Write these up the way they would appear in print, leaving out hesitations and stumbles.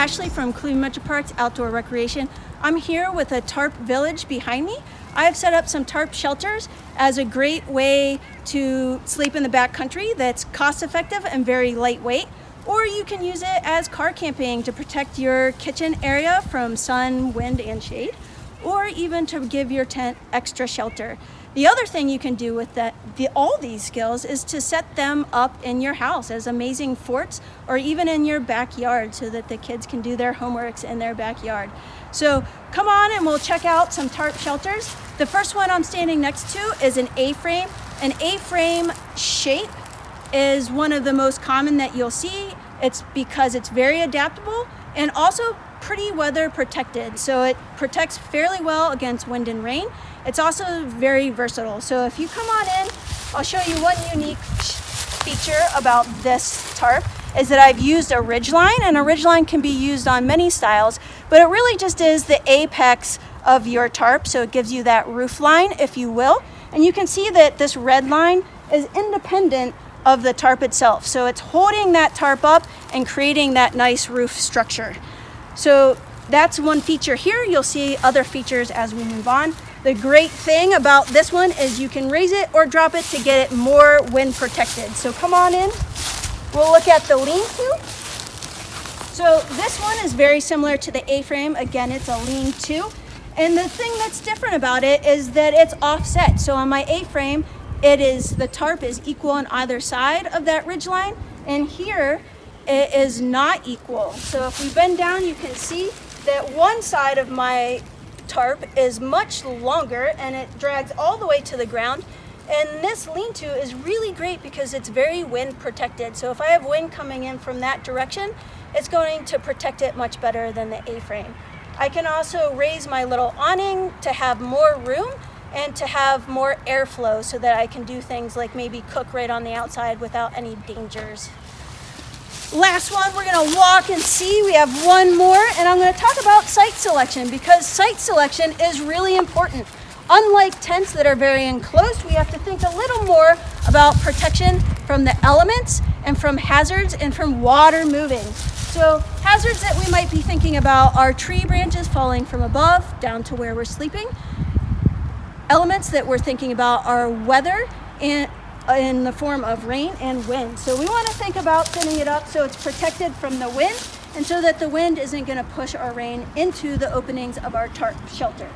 Ashley from Cleveland Metro Parks Outdoor Recreation. I'm here with a tarp village behind me. I have set up some tarp shelters as a great way to sleep in the backcountry that's cost effective and very lightweight. Or you can use it as car camping to protect your kitchen area from sun, wind, and shade, or even to give your tent extra shelter. The other thing you can do with all these skills is to set them up in your house as amazing forts or even in your backyard so that the kids can do their homeworks in their backyard. So come on and we'll check out some tarp shelters. The first one I'm standing next to is an A-frame. An A-frame shape is one of the most common that you'll see. It's because it's very adaptable and also pretty weather protected. So it protects fairly well against wind and rain. It's also very versatile. So if you come on in, I'll show you one unique feature about this tarp is that I've used a Ridgeline, and a Ridgeline can be used on many styles, but it really just is the apex of your tarp. So it gives you that roof line, if you will. And you can see that this red line is independent of the tarp itself. So it's holding that tarp up and creating that nice roof structure. So that's one feature here. You'll see other features as we move on. The great thing about this one is you can raise it or drop it to get it more wind protected. So come on in. We'll look at the lean-to. So this one is very similar to the A-frame. Again, it's a lean-to. And the thing that's different about it is that it's offset. So on my A-frame, the tarp is equal on either side of that ridge line. And here, it is not equal. So if we bend down, you can see that one side of my tarp is much longer and it drags all the way to the ground. And this lean-to is really great because it's very wind protected. So if I have wind coming in from that direction, it's going to protect it much better than the A-frame. I can also raise my little awning to have more room and to have more airflow so that I can do things like maybe cook right on the outside without any dangers. Last one, we're gonna walk and see. We have one more, and I'm gonna talk about site selection because site selection is really important. Unlike tents that are very enclosed, we have to think a little more about protection from the elements and from hazards and from water moving. So hazards that we might be thinking about are tree branches falling from above down to where we're sleeping. Elements that we're thinking about are weather in the form of rain and wind. So we want to think about setting it up so it's protected from the wind and so that the wind isn't going to push our rain into the openings of our tarp shelter.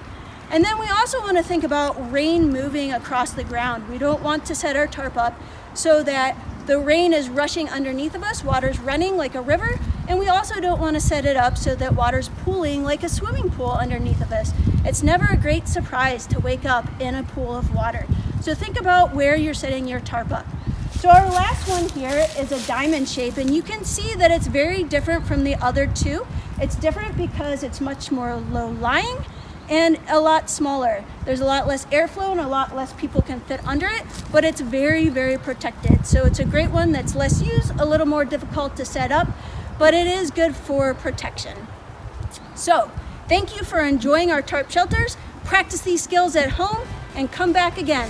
And then we also want to think about rain moving across the ground. We don't want to set our tarp up so that the rain is rushing underneath of us, water's running like a river, and we also don't want to set it up so that water's pooling like a swimming pool underneath of us. It's never a great surprise to wake up in a pool of water. So think about where you're setting your tarp up. So our last one here is a diamond shape, and you can see that it's very different from the other two. It's different because it's much more low-lying and a lot smaller. There's a lot less airflow and a lot less people can fit under it, but it's very, very protected. So it's a great one that's less used, a little more difficult to set up, but it is good for protection. So thank you for enjoying our tarp shelters. Practice these skills at home and come back again.